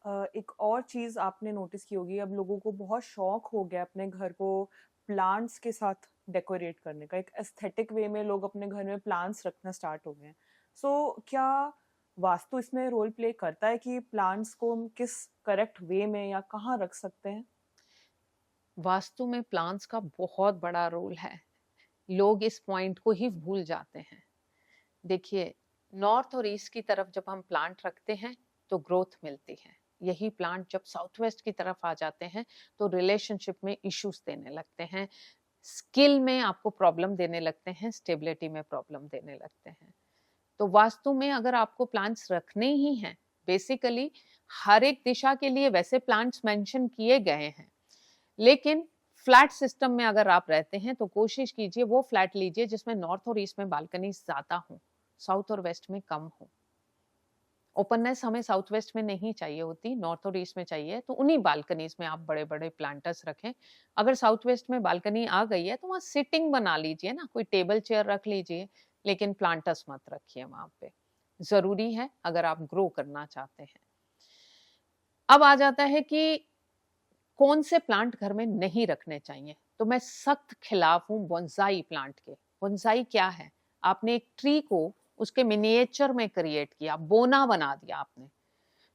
एक और चीज़ आपने नोटिस की होगी, अब लोगों को बहुत शौक हो गया अपने घर को प्लांट्स के साथ डेकोरेट करने का। एक एस्थेटिक वे में लोग अपने घर में प्लांट्स रखना स्टार्ट हो गए हैं। क्या वास्तु इसमें रोल प्ले करता है कि प्लांट्स को हम किस करेक्ट वे में या कहाँ रख सकते हैं? वास्तु में प्लांट्स का बहुत बड़ा रोल है। लोग इस पॉइंट को ही भूल जाते हैं। देखिए, नॉर्थ और ईस्ट की तरफ जब हम प्लांट रखते हैं तो ग्रोथ मिलती है। यही प्लांट जब साउथ वेस्ट की तरफ आ जाते हैं तो रिलेशनशिप में इश्यूज देने लगते हैं, स्किल में आपको प्रॉब्लम देने लगते हैं, स्टेबिलिटी में प्रॉब्लम देने लगते हैं। तो वास्तु में अगर आपको प्लांट्स रखने ही हैं, बेसिकली हर एक दिशा के लिए वैसे प्लांट्स मेंशन किए गए हैं, लेकिन फ्लैट सिस्टम में अगर आप रहते हैं तो कोशिश कीजिए वो फ्लैट लीजिए जिसमें नॉर्थ और ईस्ट में बालकनी ज्यादा हो, साउथ और वेस्ट में कम हो। ओपननेस हमें साउथ वेस्ट में नहीं चाहिए होती, नॉर्थ और ईस्ट में चाहिए, तो उन्हीं बालकनीज में आप बड़े बड़े प्लांटर्स रखें। अगर साउथ वेस्ट में बालकनी आ गई है तो वहाँ सिटिंग बना लीजिए ना, कोई टेबल चेयर रख लीजिए, लेकिन प्लांटर्स मत रखिए वहां पे। जरूरी है अगर आप ग्रो करना चाहते हैं। अब आ जाता है कि कौन से प्लांट घर में नहीं रखने चाहिए। तो मैं सख्त खिलाफ हूं बोनसाई प्लांट के। बोनसाई क्या है? आपने एक ट्री को उसके मिनिएचर में क्रिएट किया, बोना बना दिया आपने,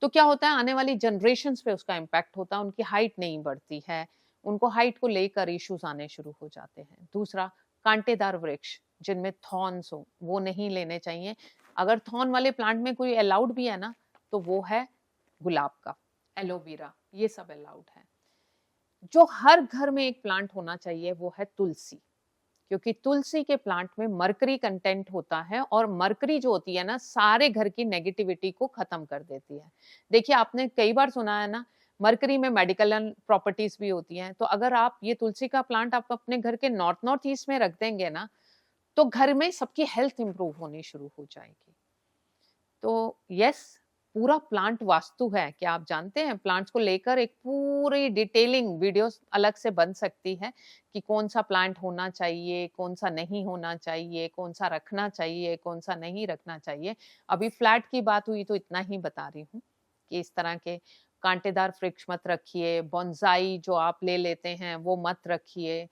तो क्या होता है, आने वाली जनरेशन्स पे उसका इम्पैक्ट होता है, उनकी हाइट नहीं बढ़ती है, उनको हाइट को लेकर इश्यूज आने शुरू हो जाते हैं। दूसरा, कांटेदार वृक्ष जिनमें थॉर्न्स हो वो नहीं लेने चाहिए। अगर थॉर्न वाले प्लांट में कोई अलाउड भी है ना, तो वो है गुलाब का, एलोवेरा, ये सब अलाउड है। जो हर घर में एक प्लांट होना चाहिए वो है तुलसी, क्योंकि तुलसी के प्लांट में मरकरी कंटेंट होता है, और मरकरी जो होती है ना, सारे घर की नेगेटिविटी को खत्म कर देती है। देखिए, आपने कई बार सुना है ना, मरकरी में मेडिकल प्रॉपर्टीज भी होती हैं। तो अगर आप ये तुलसी का प्लांट आप अपने घर के नॉर्थ नॉर्थ ईस्ट में रख देंगे ना, तो घर में सबकी हेल्थ इंप्रूव होनी शुरू हो जाएगी। तो यस, पूरा प्लांट वास्तु है। क्या आप जानते हैं, प्लांट्स को लेकर एक पूरी डिटेलिंग वीडियोस अलग से बन सकती है कि कौन सा प्लांट होना चाहिए, कौन सा नहीं होना चाहिए, कौन सा रखना चाहिए, कौन सा नहीं रखना चाहिए। अभी फ्लैट की बात हुई तो इतना ही बता रही हूँ कि इस तरह के कांटेदार वृक्ष मत रखिए, बोनसाई जो आप ले लेते हैं वो मत रखिए,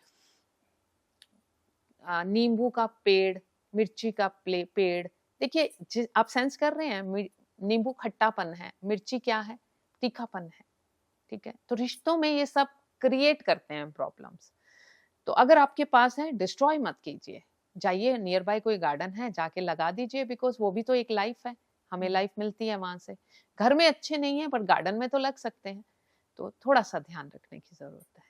नींबू का पेड़, मिर्ची का पेड़। देखिए, आप सेंस कर रहे हैं, नींबू खट्टापन है, मिर्ची क्या है, तीखापन है। ठीक है, तो रिश्तों में ये सब क्रिएट करते हैं प्रॉब्लम्स। तो अगर आपके पास है, डिस्ट्रॉय मत कीजिए, जाइए नियर बाय कोई गार्डन है जाके लगा दीजिए, बिकॉज वो भी तो एक लाइफ है, हमें लाइफ मिलती है वहां से। घर में अच्छे नहीं है पर गार्डन में तो लग सकते हैं। तो थोड़ा सा ध्यान रखने की जरूरत है।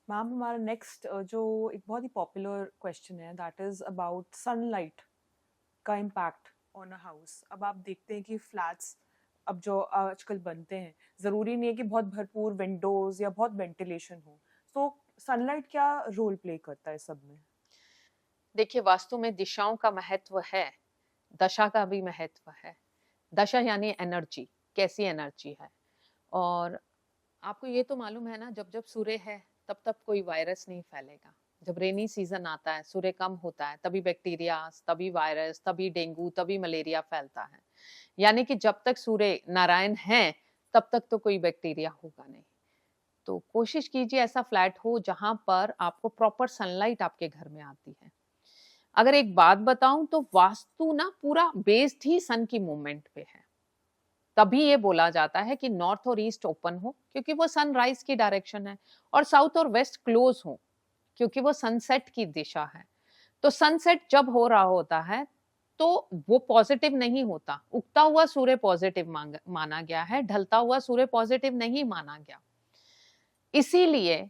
मैम, हमारा नेक्स्ट जो एक बहुत ही पॉपुलर क्वेश्चन है, दैट इज अबाउट सनलाइट का इम्पैक्ट ऑन अ हाउस। अब आप देखते हैं कि फ्लैट्स अब जो आजकल बनते हैं, ज़रूरी नहीं है कि बहुत भरपूर विंडोज या बहुत वेंटिलेशन हो। सो सनलाइट क्या रोल प्ले करता है सब में? देखिए, वास्तु में दिशाओं का महत्व है, दशा का भी महत्व है। दशा यानी एनर्जी, कैसी एनर्जी है। और आपको ये तो मालूम है ना, जब जब सूर्य है तब तब कोई वायरस नहीं फैलेगा। जब रेनी सीजन आता है, सूर्य कम होता है, तभी बैक्टीरिया, तभी वायरस, तभी डेंगू, तभी मलेरिया फैलता है। यानी कि जब तक सूर्य नारायण है तब तक तो कोई बैक्टीरिया होगा नहीं। तो कोशिश कीजिए ऐसा फ्लैट हो जहां पर आपको प्रॉपर सनलाइट आपके घर में आती है। अगर एक बात बताऊं तो वास्तु ना पूरा बेस्ड ही सन की मूवमेंट पे है। तभी ये बोला जाता है कि नॉर्थ और ईस्ट ओपन हो क्योंकि वो सनराइज की डायरेक्शन है, और साउथ और वेस्ट क्लोज हो क्योंकि वो सनसेट की दिशा है। तो सनसेट जब हो रहा होता है तो वो पॉजिटिव नहीं होता। उगता हुआ सूर्य पॉजिटिव माना गया है, ढलता हुआ सूर्य पॉजिटिव नहीं माना गया। इसीलिए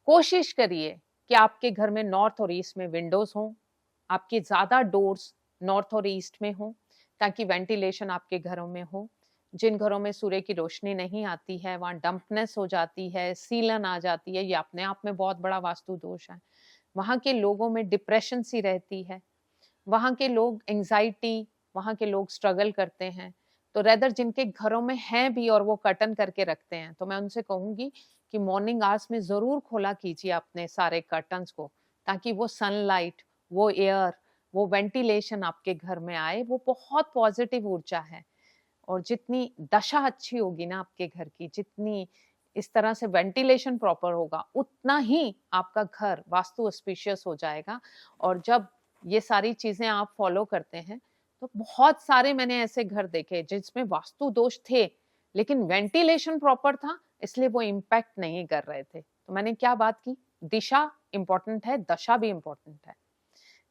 कोशिश करिए कि आपके घर में नॉर्थ और ईस्ट में विंडोज हो, आपके ज्यादा डोर्स नॉर्थ और ईस्ट में हो, ताकि वेंटिलेशन आपके घरों में हो। जिन घरों में सूर्य की रोशनी नहीं आती है वहां डंपनेस हो जाती है, सीलन आ जाती है, ये अपने आप में बहुत बड़ा वास्तु दोष है। वहां के लोगों में डिप्रेशन सी रहती है, वहां के लोग एंजाइटी, वहां के लोग स्ट्रगल करते हैं। तो रेदर जिनके घरों में है भी और वो कर्टन करके रखते हैं, तो मैं उनसे कहूंगी कि मॉर्निंग आवर्स में जरूर खोला कीजिए अपने सारे कर्टन्स को, ताकि वो सनलाइट, वो एयर, वो वेंटिलेशन आपके घर में आए। वो बहुत पॉजिटिव ऊर्जा है। और जितनी दशा अच्छी होगी ना आपके घर की, जितनी इस तरह से वेंटिलेशन प्रॉपर होगा, उतना ही आपका घर वास्तु ऑस्पिशियस हो जाएगा। और जब ये सारी चीजें आप फॉलो करते हैं, तो बहुत सारे मैंने ऐसे घर देखे जिसमें वास्तु दोष थे, लेकिन वेंटिलेशन प्रॉपर था, इसलिए वो इम्पैक्ट नहीं कर रहे थे। तो मैंने क्या बात की, दिशा इंपॉर्टेंट है, दशा भी इंपॉर्टेंट है।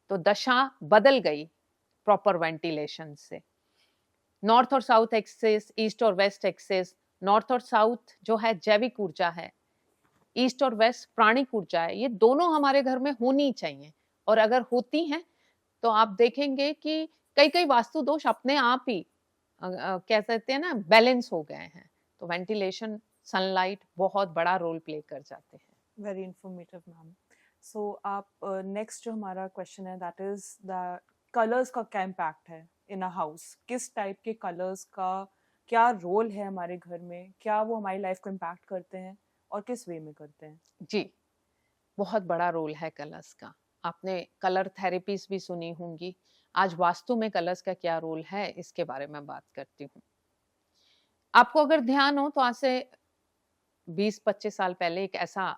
तो दशा बदल गई प्रॉपर वेंटिलेशन से। नॉर्थ और साउथ एक्सेस, ईस्ट और वेस्ट एक्सेस। नॉर्थ और साउथ जो है जैविक ऊर्जा है, ईस्ट और वेस्ट प्राणिक ऊर्जा है। ये दोनों हमारे घर में होनी चाहिए, और अगर होती हैं तो आप देखेंगे कि कई कई वास्तु दोष अपने आप ही कह सकते हैं ना, बैलेंस हो गए हैं। तो वेंटिलेशन, सनलाइट बहुत बड़ा रोल प्ले कर जाते हैं। Very informative ma'am. सो आप नेक्स्ट जो हमारा क्वेश्चन है दैट इज द कलर्स का क्या इम्पैक्ट है इन अ हाउस, किस टाइप के कलर्स का क्या रोल है हमारे घर में, क्या वो हमारी लाइफ को इम्पैक्ट करते हैं और किस वे में करते हैं? जी, बहुत बड़ा रोल है कलर्स का। आपने कलर थेरेपीज भी सुनी होंगी। आज वास्तु में कलर्स का क्या रोल है, इसके बारे में बात करती हूँ। आपको अगर ध्यान हो तो आज से 20-25 साल पहले एक ऐसा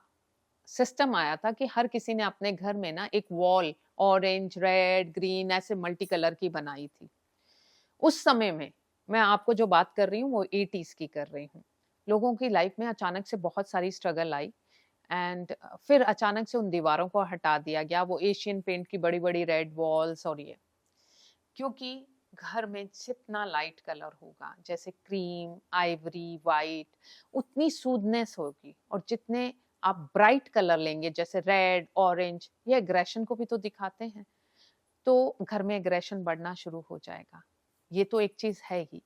सिस्टम आया था कि हर किसी ने अपने घर में ना एक वॉल ऑरेंज, रेड, ग्रीन ऐसे मल्टी कलर की बनाई थी। उस समय में मैं आपको जो बात कर रही हूँ वो 80s की कर रही हूँ। लोगों की लाइफ में अचानक से बहुत सारी स्ट्रगल आई, एंड फिर अचानक से उन दीवारों को हटा दिया गया, वो एशियन पेंट की बड़ी बड़ी रेड वॉल्स। और ये क्योंकि घर में जितना लाइट कलर होगा, जैसे क्रीम, आइवरी, वाइट, उतनी सूदनेस होगी। और जितने आप ब्राइट कलर लेंगे जैसे रेड, ऑरेंज, ये एग्रेशन को भी तो दिखाते हैं, तो घर में एग्रेशन बढ़ना शुरू हो जाएगा। ये तो एक चीज है ही।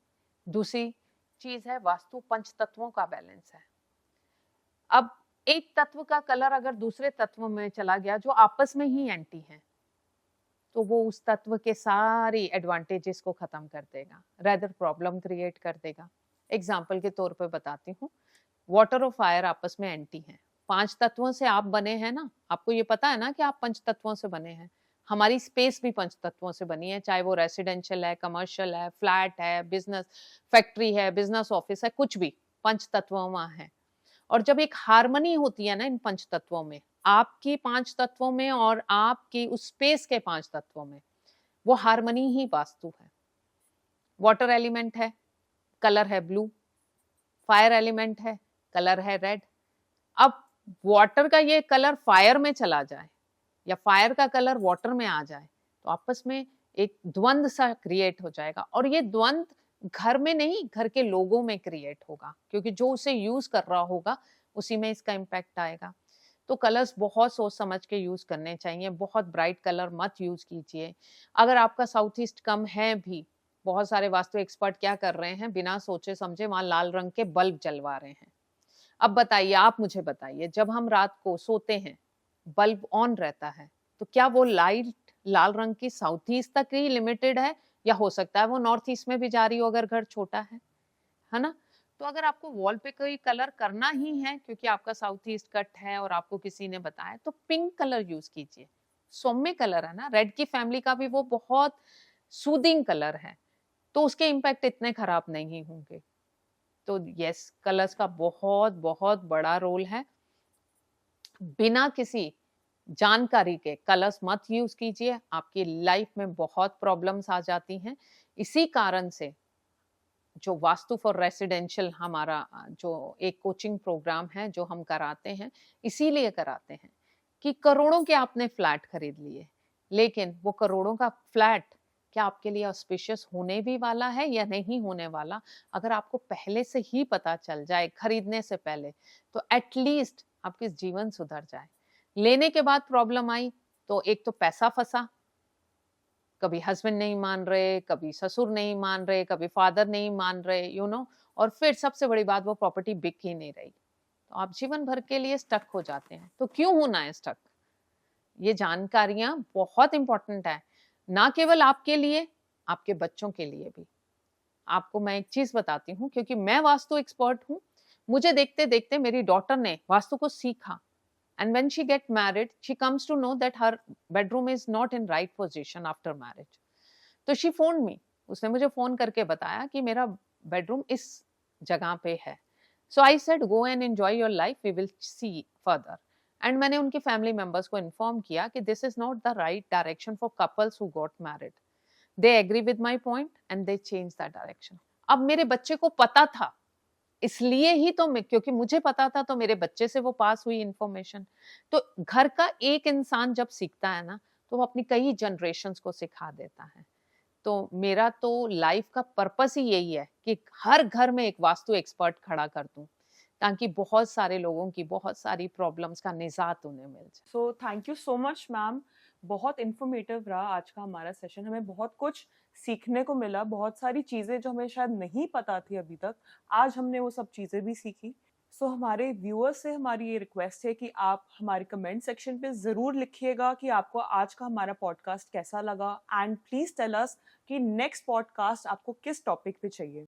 दूसरी चीज है वास्तु पंच तत्वों का बैलेंस है। अब एक तत्व का कलर अगर दूसरे तत्व में चला गया जो आपस में ही एंटी है, तो वो उस तत्व के सारी एडवांटेजेस को खत्म कर देगा, रेदर प्रॉब्लम क्रिएट कर देगा। एग्जाम्पल के तौर पे बताती हूँ, वाटर और फायर आपस में एंटी हैं। 5 तत्वों से आप बने हैं ना, आपको ये पता है ना कि आप पंच तत्वों से बने हैं। हमारी स्पेस भी पंच तत्वों से बनी है, चाहे वो रेसिडेंशियल है, कमर्शियल है, फ्लैट है, बिजनेस फैक्ट्री है, बिजनेस ऑफिस है, कुछ भी पंच तत्वों में है। और जब एक हार्मनी होती है ना इन पंच तत्वों में, आपकी 5 तत्वों में और आपकी उस स्पेस के 5 तत्वों में, वो हार्मनी ही वास्तु है। वाटर एलिमेंट है, कलर है ब्लू। फायर एलिमेंट है, कलर है रेड। अब वाटर का ये कलर फायर में चला जाए या फायर का कलर वाटर में आ जाए, तो आपस में एक द्वंद सा क्रिएट हो जाएगा। और ये द्वंद घर में नहीं, घर के लोगों में क्रिएट होगा, क्योंकि जो उसे यूज कर रहा होगा उसी में इसका इम्पैक्ट आएगा। तो कलर्स बहुत सोच समझ के यूज करने चाहिए, बहुत ब्राइट कलर मत यूज कीजिए। अगर आपका साउथ ईस्ट कम है भी, बहुत सारे वास्तु एक्सपर्ट क्या कर रहे हैं, बिना सोचे समझे वहां लाल रंग के बल्ब जलवा रहे हैं। अब बताइए, आप मुझे बताइए, जब हम रात को सोते हैं बल्ब ऑन रहता है, तो क्या वो लाइट लाल रंग की साउथ ईस्ट तक ही लिमिटेड है, या हो सकता है वो नॉर्थ ईस्ट में भी जा रही हो अगर घर छोटा है ना? तो अगर आपको वॉल पे कोई कलर करना ही है, क्योंकि आपका साउथ ईस्ट कट है और आपको किसी ने बताया, तो पिंक कलर यूज कीजिए। सौम्य कलर है ना, रेड की फैमिली का भी वो बहुत सूदिंग कलर है, तो उसके इम्पैक्ट इतने खराब नहीं होंगे। तो यस, कलर्स का बहुत बहुत बड़ा रोल है। बिना किसी जानकारी के कलर्स मत यूज कीजिए, आपकी लाइफ में बहुत प्रॉब्लम्स आ जाती हैं। इसी कारण से जो वास्तु फॉर रेसिडेंशियल हमारा जो एक कोचिंग प्रोग्राम है जो हम कराते हैं, इसीलिए कराते हैं कि करोड़ों के आपने फ्लैट खरीद लिए, लेकिन वो करोड़ों का फ्लैट क्या आपके लिए ऑस्पिशियस होने भी वाला है या नहीं होने वाला, अगर आपको पहले से ही पता चल जाए खरीदने से पहले, तो एटलीस्ट आपके जीवन सुधर जाए। लेने के बाद प्रॉब्लम आई तो एक तो पैसा फंसा, कभी हस्बैंड नहीं मान रहे, कभी ससुर नहीं मान रहे, कभी फादर नहीं मान रहे, और फिर सबसे बड़ी बात, वो प्रॉपर्टी बिक ही नहीं रही, तो आप जीवन भर के लिए स्टक हो जाते हैं। तो क्यों होना है स्टक? ये जानकारियां बहुत इंपॉर्टेंट है, ना केवल आपके लिए, आपके बच्चों के लिए भी। आपको मैं एक चीज बताती हूँ, क्योंकि मैं वास्तु एक्सपर्ट हूँ, मुझे देखते देखते मेरी डॉटर ने वास्तु को सीखा, and when she get married she comes to know that her bedroom is not in right position after marriage. तो she phoned me, उसने मुझे फोन करके बताया कि मेरा बेडरूम इस जगह पे है. So I said go and enjoy your life, we will see further. And मैंने उनके फैमिली मेंबर्स को इन्फॉर्म किया कि this is not the right direction for couples who got married. They agree with my point and they change that direction. अब मेरे बच्चे को पता था, इसलिए ही तो मैं, क्योंकि मुझे पता था तो मेरे बच्चे से वो पास हुई इंफॉर्मेशन. तो घर का एक इंसान जब सीखता है ना, तो वो अपनी कई जनरेशन्स को सिखा देता है. तो मेरा तो लाइफ का पर्पस ही यही है कि हर घर में एक वास्तु एक्सपर्ट खड़ा कर दूं, ताकि बहुत सारे लोगों की बहुत सारी प्रॉब्लम्स का निजात उन्हें मिल जाए. So thank you so much ma'am, बहुत इन्फॉर्मेटिव रहा आज का हमारा सेशन. हमें बहुत कुछ सीखने को मिला, बहुत सारी चीज़ें जो हमें शायद नहीं पता थी अभी तक, आज हमने वो सब चीज़ें भी सीखी. सो हमारे व्यूअर्स से हमारी ये रिक्वेस्ट है कि आप हमारे कमेंट सेक्शन पे ज़रूर लिखिएगा कि आपको आज का हमारा पॉडकास्ट कैसा लगा, एंड प्लीज़ टेल अस कि नेक्स्ट पॉडकास्ट आपको किस टॉपिक पे चाहिए.